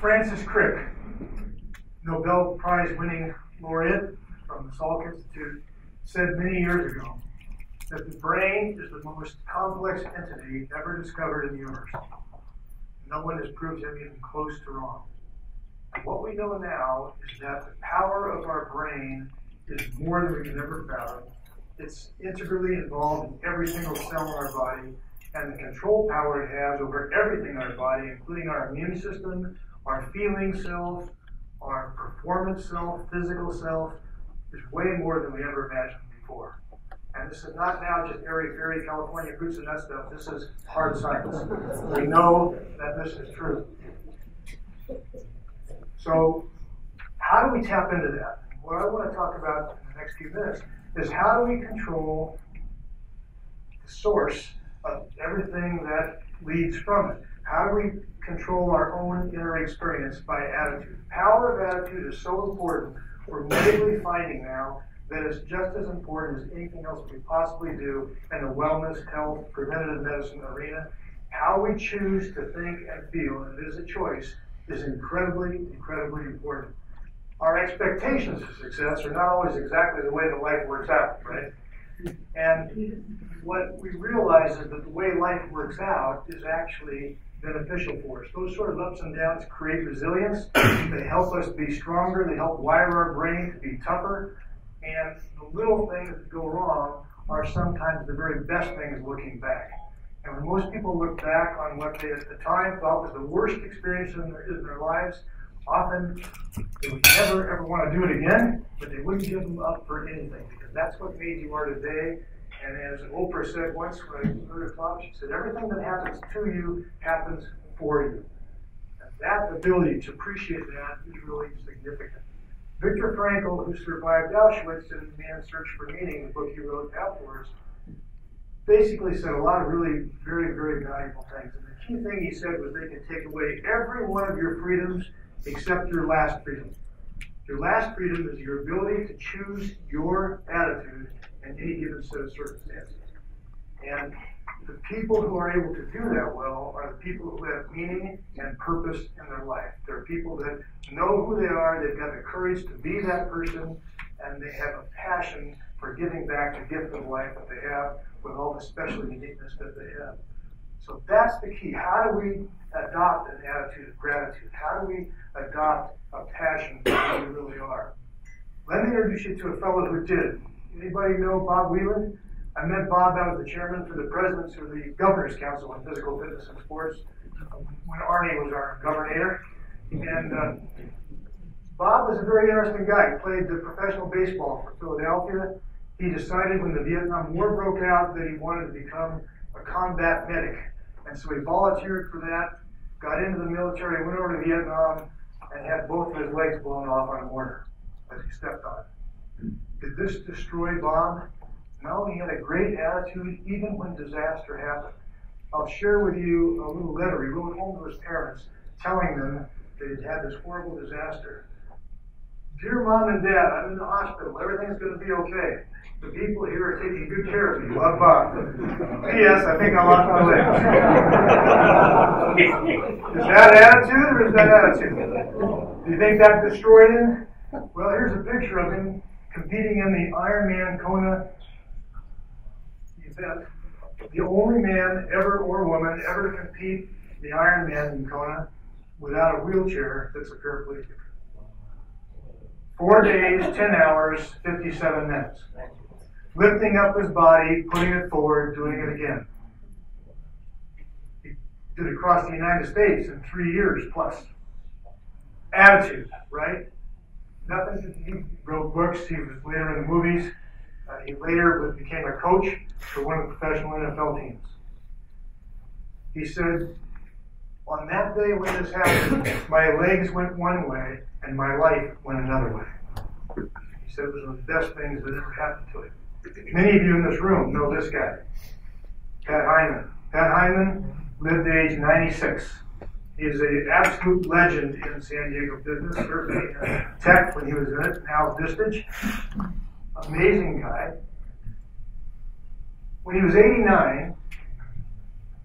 Francis Crick, Nobel Prize winning laureate from the Salk Institute, said many years ago that the brain is the most complex entity ever discovered in the universe. No one has proved him even close to wrong. And what we know now is that the power of our brain is more than we've ever found. It's integrally involved in every single cell in our body, and the control power it has over everything in our body, including our immune system, our feeling self, our performance self, physical self, is way more than we ever imagined before. And this is not now just airy-fairy California fruits and nuts stuff. This is hard science. We know that this is true. So how do we tap into that? What I want to talk about in the next few minutes is how do we control the source of everything that leads from it? How do we control our own inner experience by attitude? The power of attitude is so important. We're medically finding now that it's just as important as anything else we possibly do in the wellness, health, preventative medicine arena. How we choose to think and feel, and it is a choice, is incredibly, incredibly important. Our expectations of success are not always exactly the way that life works out, right? And what we realize is that the way life works out is actually beneficial for us. Those sort of ups and downs create resilience. They help us be stronger. They help wire our brain to be tougher. And the little things that go wrong are sometimes the very best things looking back. And when most people look back on what they at the time thought was the worst experience in their lives, often they would never ever want to do it again, but they wouldn't give them up for anything, because that's what made you are today. And as Oprah said once when I heard her talk, she said, everything that happens to you happens for you. And that ability to appreciate that is really significant. Viktor Frankl, who survived Auschwitz in Man's Search for Meaning, the book he wrote afterwards, basically said a lot of really very, very valuable things. And the key thing he said was they can take away every one of your freedoms except your last freedom. Your last freedom is your ability to choose your attitude in any given set of circumstances. And the people who are able to do that well are the people who have meaning and purpose in their life. They're people that know who they are, they've got the courage to be that person, and they have a passion for giving back the gift of life that they have with all the special uniqueness that they have. So that's the key. How do we adopt an attitude of gratitude? How do we adopt a passion for who we really are? Let me introduce you to a fellow who did. Anybody know Bob Whelan? I met Bob. I was the chairman for the presidents of the Governor's Council on Physical Fitness and Sports when Arnie was our governor. And Bob was a very interesting guy. He played the professional baseball for Philadelphia. He decided when the Vietnam War broke out that he wanted to become a combat medic. And so he volunteered for that, got into the military, went over to Vietnam, and had both of his legs blown off on a mortar as he stepped on it. Did this destroy Bob? No, he had a great attitude even when disaster happened. I'll share with you a little letter he wrote home to his parents telling them that he'd had this horrible disaster. Dear Mom and Dad, I'm in the hospital. Everything's going to be okay. The people here are taking good care of me. Love, Bob. P.S. I think I lost my leg. Is that attitude or is that attitude? Do you think that destroyed him? Well, here's a picture of him competing in the Ironman Kona event. The only man ever or woman ever to compete the Ironman in Kona without a wheelchair that's a paraplegic. 4 days, 10 hours, 57 minutes. Lifting up his body, putting it forward, doing it again. He did it across the United States in 3 years plus. Attitude, right? Nothing. He wrote books. He was later in the movies. He later became a coach for one of the professional NFL teams. He said, on that day when this happened, my legs went one way and my life went another way. He said it was one of the best things that ever happened to him. Many of you in this room know this guy, Pat Hyman. Pat Hyman lived to age 96. He is an absolute legend in San Diego business, certainly in tech when he was in it, now Vistage. Amazing guy. When he was 89,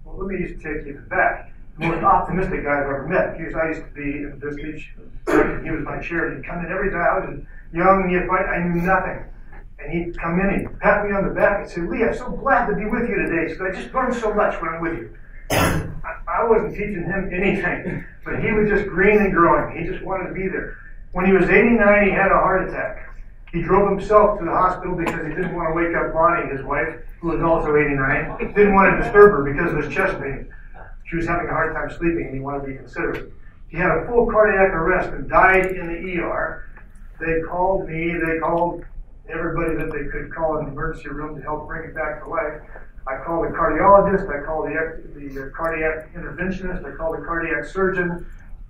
well, let me just take you back. most optimistic guy I've ever met. I used to be in Vistage. He was my chair. He'd come in every day. I was young, I knew nothing. And he'd come in, he'd pat me on the back and say, Lee, I'm so glad to be with you today. He said, I just learned so much when I'm with you. I wasn't teaching him anything, but he was just green and growing. He just wanted to be there. When he was 89, he had a heart attack. He drove himself to the hospital because he didn't want to wake up Bonnie, his wife, who was also 89. Didn't want to disturb her because of his chest pain. She was having a hard time sleeping and he wanted to be considerate. He had a full cardiac arrest and died in the ER. They called me, they called everybody that they could call in the emergency room to help bring it back to life. I called the cardiologist, I called the cardiac interventionist, I called the cardiac surgeon.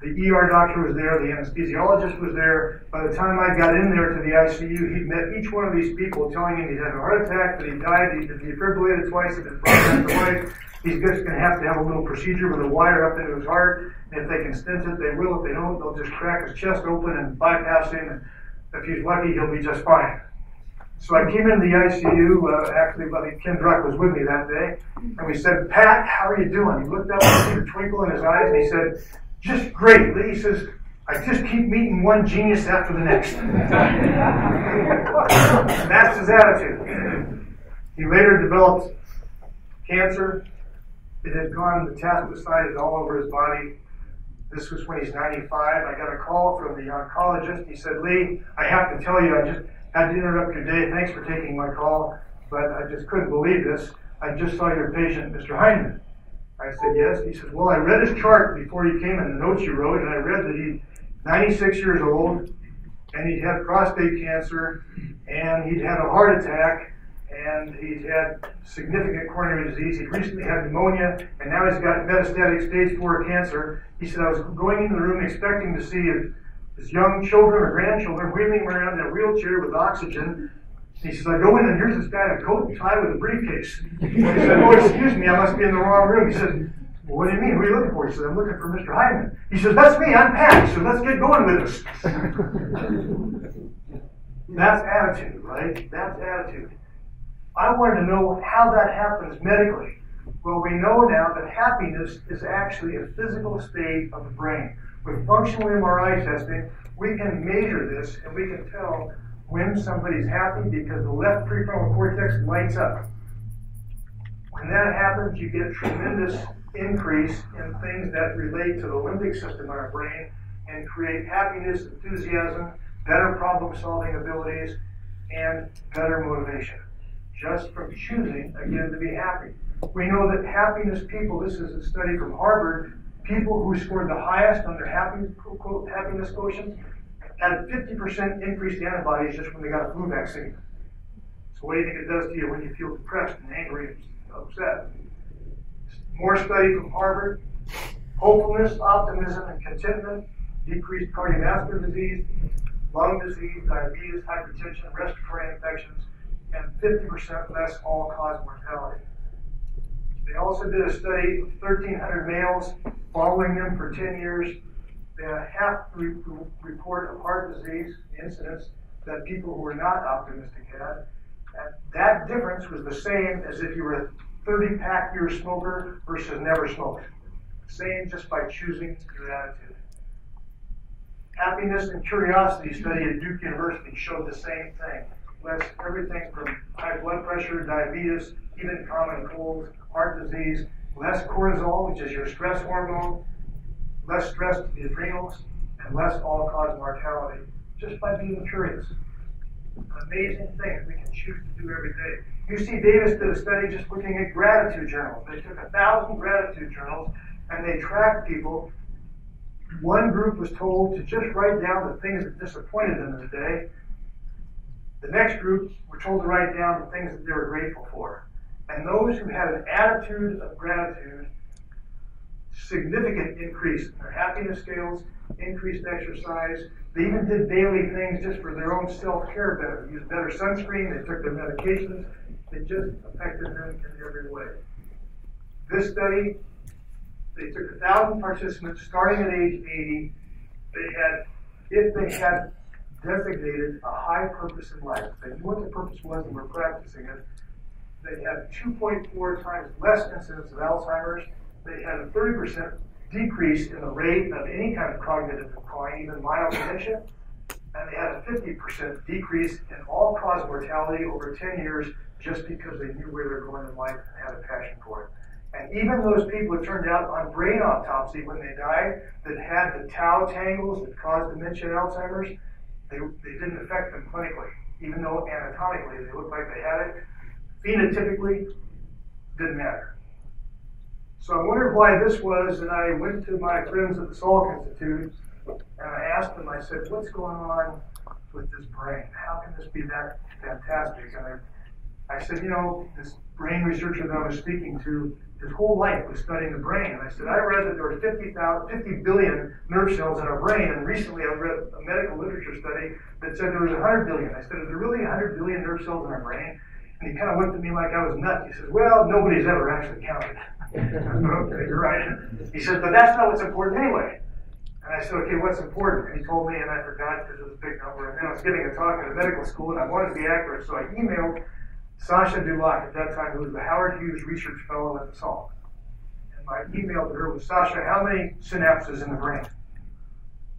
The ER doctor was there, the anesthesiologist was there. By the time I got in there to the ICU, he'd met each one of these people telling him he'd had a heart attack, that he died, he'd been defibrillated twice, he'd been brought back to life. He's just going to have a little procedure with a wire up into his heart. And if they can stent it, they will. If they don't, they'll just crack his chest open and bypass him. And if he's lucky, he'll be just fine. So I came into the ICU, actually Buddy Ken Druck was with me that day, and we said, Pat, how are you doing? He looked up and the twinkle in his eyes and he said, just great, Lee. He says, I just keep meeting one genius after the next. And that's his attitude. He later developed cancer. It had gone metastasized all over his body. This was when he's 95. I got a call from the oncologist. He said, Lee, I have to tell you, I just had to interrupt your day. Thanks for taking my call, but I just couldn't believe this. I just saw your patient, Mr. Hyndman. I said, yes. He said, well, I read his chart before you came and the notes you wrote, and I read that he's 96 years old, and he'd had prostate cancer, and he'd had a heart attack, and he'd had significant coronary disease. He recently had pneumonia, and now he's got metastatic stage 4 cancer. He said, I was going into the room expecting to see his young children or grandchildren wheeling around in a wheelchair with oxygen. He says, I go in and here's this guy in a coat and tie with a briefcase. He said, oh, excuse me, I must be in the wrong room. He said, well, what do you mean? Who are you looking for? He said, I'm looking for Mr. Hyndman. He says, that's me, I'm Pat. He said, let's get going with us. That's attitude, right? That's attitude. I wanted to know how that happens medically. Well, we know now that happiness is actually a physical state of the brain. With functional MRI testing, we can measure this and we can tell when somebody's happy because the left prefrontal cortex lights up. When that happens, you get a tremendous increase in things that relate to the limbic system in our brain and create happiness, enthusiasm, better problem-solving abilities, and better motivation. Just from choosing, again, to be happy. We know that happiness people, this is a study from Harvard, people who scored the highest on their happiness quotient had a 50% increased antibodies just when they got a flu vaccine. So what do you think it does to you when you feel depressed and angry and upset? More study from Harvard. Hopefulness, optimism, and contentment decreased cardiovascular disease, lung disease, diabetes, hypertension, respiratory infections, and 50% less all-cause mortality. They also did a study of 1,300 males, following them for 10 years. They had half the report of heart disease, the incidence that people who were not optimistic had. And that difference was the same as if you were a 30-pack year smoker versus never smoked. Same just by choosing your attitude. Happiness and curiosity study at Duke University showed the same thing. Less everything from high blood pressure, diabetes, even common colds, heart disease, less cortisol, which is your stress hormone, less stress to the adrenals, and less all-cause mortality, just by being curious. An amazing thing that we can choose to do every day. UC Davis did a study just looking at gratitude journals. They took 1,000 gratitude journals, and they tracked people. One group was told to just write down the things that disappointed them in the day. The next group were told to write down the things that they were grateful for. And those who had an attitude of gratitude, significant increase in their happiness scales, increased exercise. They even did daily things just for their own self-care better. They used better sunscreen, they took their medications. It just affected them in every way. This study, they took 1,000 participants starting at age 80. If they had designated a high purpose in life, they knew what the purpose was and were practicing it, they had 2.4 times less incidence of Alzheimer's. They had a 30% decrease in the rate of any kind of cognitive decline, even mild dementia, and they had a 50% decrease in all-cause mortality over 10 years just because they knew where they were going in life and had a passion for it. And even those people, it turned out on brain autopsy when they died, that had the tau tangles that caused dementia and Alzheimer's, they didn't affect them clinically, even though anatomically they looked like they had it. Phenotypically, didn't matter. So I wondered why this was, and I went to my friends at the Salk Institute, and I asked them, I said, what's going on with this brain? How can this be that fantastic? And I said, you know, this brain researcher that I was speaking to, his whole life was studying the brain. And I said, I read that there were 50 billion nerve cells in our brain, and recently I read a medical literature study that said there was 100 billion. I said, are there really 100 billion nerve cells in our brain? And he kind of looked at me like I was nuts. He said, well, nobody's ever actually counted. I said, okay, you're right. He said, but that's not what's important anyway. And I said, okay, what's important? And he told me, and I forgot because it was a big number. And then I was giving a talk at a medical school, and I wanted to be accurate, so I emailed Sasha Dulac, at that time, who was the Howard Hughes Research Fellow at the Salk. And my email to her was, Sasha, how many synapses in the brain?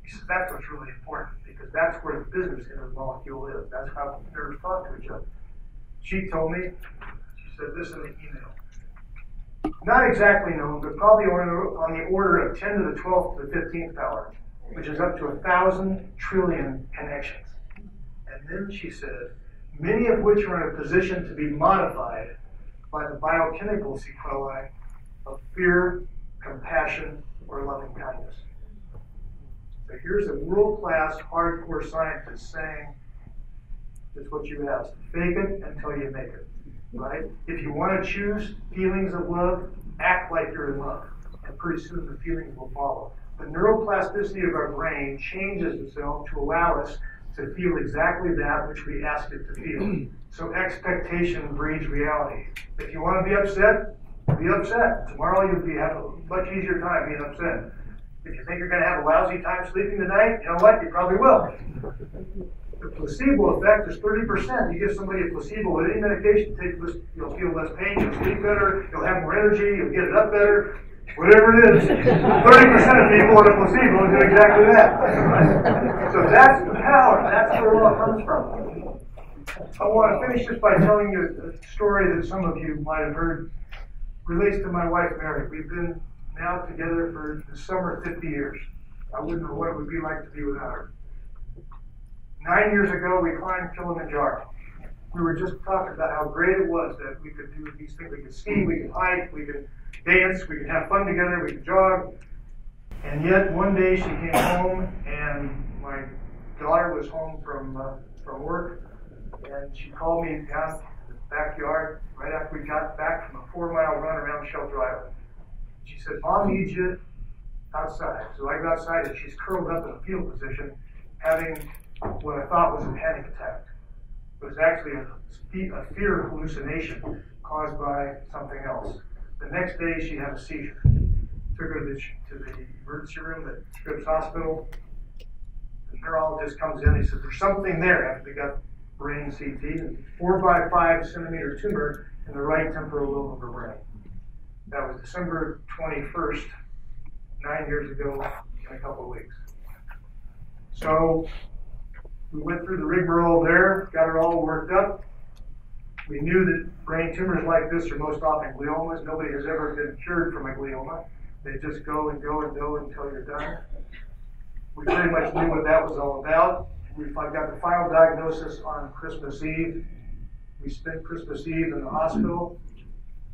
He said, that's what's really important, because that's where the business in the molecule is. That's how nerves talk to each other. She told me, she said this in the email. Not exactly known, but probably on the order of 10 to the 12th to the 15th power, which is up to 1,000 trillion connections. And then she said, many of which are in a position to be modified by the biochemical sequelae of fear, compassion, or loving kindness. So here's a world-class, hardcore scientist saying, it's what you asked. Fake it until you make it, right? If you want to choose feelings of love, act like you're in love, and pretty soon the feelings will follow. The neuroplasticity of our brain changes itself to allow us to feel exactly that which we ask it to feel. So expectation breeds reality. If you want to be upset, be upset. Tomorrow you'll have a much easier time being upset. If you think you're going to have a lousy time sleeping tonight, you know what? You probably will. The placebo effect is 30%. You give somebody a placebo with any medication, you'll feel less pain, you'll sleep better, you'll have more energy, you'll get it up better. Whatever it is, 30% of people on a placebo do exactly that. So that's the power. That's where it all comes from. I want to finish this by telling you a story that some of you might have heard. Relates to my wife, Mary. We've been now together for the summer 50 years. I wouldn't know what it would be like to be without her. 9 years ago, we climbed Kilimanjaro. We were just talking about how great it was that we could do these things. We could ski, we could hike, we could dance, we could have fun together, we could jog. And yet, one day she came home, and my daughter was home from work, and she called me down to the backyard right after we got back from a 4-mile run around Shelter Island. She said, Mom needs you outside. So I go outside, and she's curled up in a fetal position, having what I thought was a panic attack. It was actually a fear hallucination caused by something else. The next day, she had a seizure. Took her to the emergency room at Scripps Hospital. The neurologist comes in. He says, there's something there after they got brain CT. And 4 by 5 centimeter tumor in the right temporal lobe of her brain. That was December 21st, 9 years ago, in a couple of weeks. So we went through the rigmarole there, got her all worked up. We knew that brain tumors like this are most often gliomas. Nobody has ever been cured from a glioma. They just go and go and go until you're done. We pretty much knew what that was all about. We got the final diagnosis on Christmas Eve. We spent Christmas Eve in the hospital.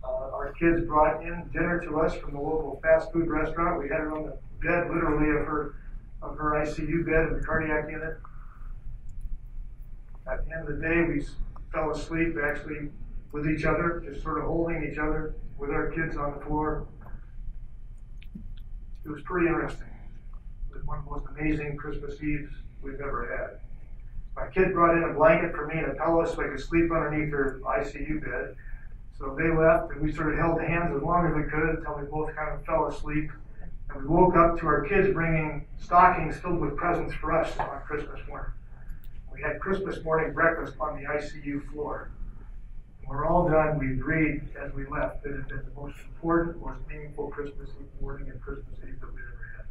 Our kids brought in dinner to us from the local fast food restaurant. We had her on the bed, literally, of her ICU bed in the cardiac unit. At the end of the day, we fell asleep actually with each other, just sort of holding each other with our kids on the floor. It was pretty interesting. It was one of the most amazing Christmas Eves we've ever had. My kid brought in a blanket for me and a pillow so I could sleep underneath her ICU bed. So they left, and we sort of held hands as long as we could until we both kind of fell asleep. And we woke up to our kids bringing stockings filled with presents for us on Christmas morning. We had Christmas morning breakfast on the ICU floor. we're all done. We agreed as we left that it had been the most important, most meaningful Christmas morning and Christmas Eve that we'd ever had.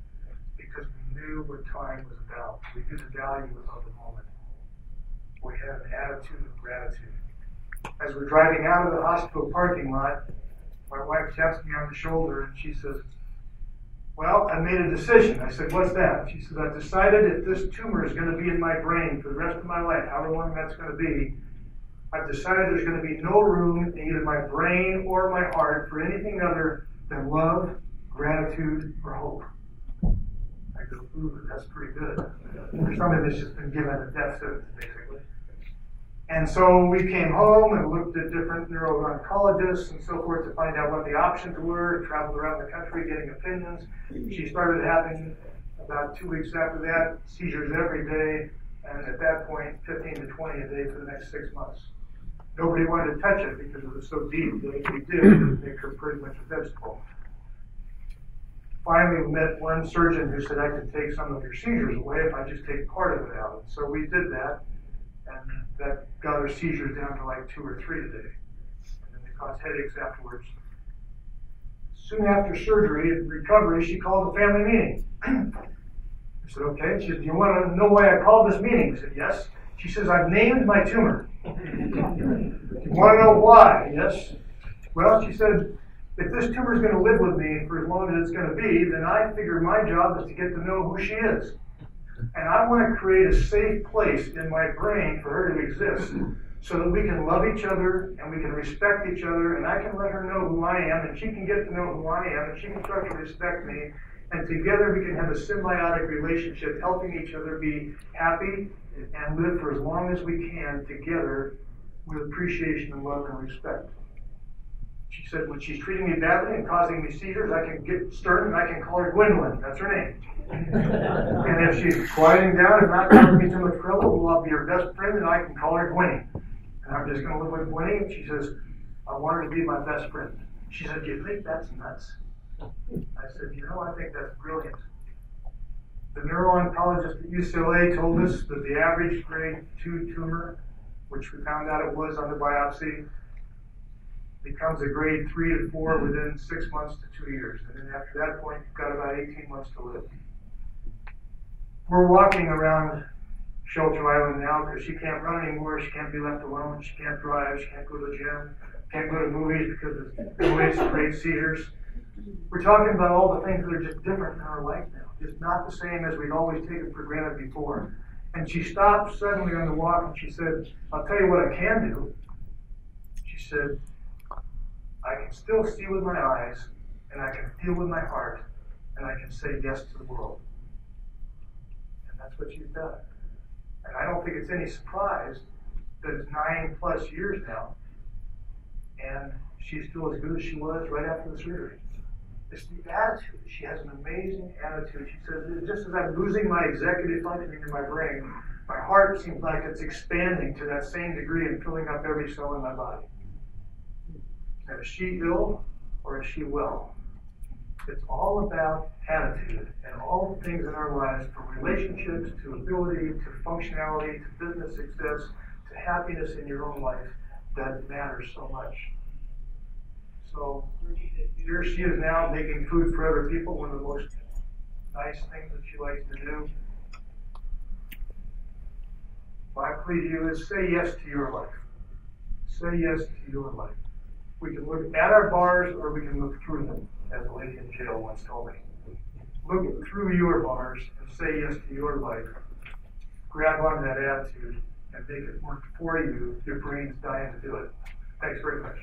Because we knew what time was about. We knew the value of the moment. We had an attitude of gratitude. As we're driving out of the hospital parking lot, my wife taps me on the shoulder and she says, well, I made a decision. I said, what's that? She says, I've decided if this tumor is going to be in my brain for the rest of my life, however long that's going to be, I've decided there's going to be no room in either my brain or my heart for anything other than love, gratitude, or hope. I go, ooh, that's pretty good. For somebody that's just been given a death sentence, basically. And so we came home and looked at different neuro-oncologists and so forth to find out what the options were, traveled around the country getting opinions. She started having, about 2 weeks after that, seizures every day, and at that point, 15 to 20 a day for the next 6 months. Nobody wanted to touch it because it was so deep that if we did, it would make her pretty much a vegetable. Finally, we met one surgeon who said, I can take some of your seizures away if I just take part of it out. So we did that. And that got her seizures down to like 2 or 3 a day. And then they caused headaches afterwards. Soon after surgery and recovery, she called a family meeting. I said, okay. She said, do you want to know why I called this meeting? I said, yes. She says, I've named my tumor. You want to know why? Yes. Well, she said, if this tumor is going to live with me for as long as it's going to be, then I figure my job is to get to know who she is. And I want to create a safe place in my brain for her to exist so that we can love each other and we can respect each other and I can let her know who I am and she can get to know who I am and she can start to respect me and together we can have a symbiotic relationship helping each other be happy and live for as long as we can together with appreciation and love and respect. She said, when she's treating me badly and causing me seizures, I can get stern and I can call her Gwendolyn. That's her name. And if she's quieting down and not causing me too much trouble, well, I'll be her best friend and I can call her Gwenny. And I'm just going to live with Gwenny. And she says, I want her to be my best friend. She said, do you think that's nuts? I said, I think that's brilliant. The neuro-oncologist at UCLA told us that the average grade 2 tumor, which we found out it was on the biopsy, becomes a grade 3 to 4 within 6 months to 2 years. And then after that point, you've got about 18 months to live. We're walking around Shelter Island now because she can't run anymore. She can't be left alone. She can't drive. She can't go to the gym. Can't go to movies because the noise creates seizures. We're talking about all the things that are just different in her life now. Just not the same as we'd always taken for granted before. And she stopped suddenly on the walk and she said, I'll tell you what I can do. She said, I can still see with my eyes, and I can feel with my heart, and I can say yes to the world. And that's what she's done. And I don't think it's any surprise that it's 9+ years now, and she's still as good as she was right after the surgery. It's the attitude. She has an amazing attitude. She says, just as I'm losing my executive functioning in my brain, my heart seems like it's expanding to that same degree and filling up every cell in my body. Now, is she ill or is she well? It's all about attitude and all the things in our lives, from relationships to ability to functionality to business success to happiness in your own life, that matters so much. So here she is now making food for other people, one of the most nice things that she likes to do. My plea to you is say yes to your life. Say yes to your life. We can look at our bars or we can look through them, as a lady in jail once told me. Look through your bars and say yes to your life. Grab onto that attitude and make it work for you. Your brain's dying to do it. Thanks very much.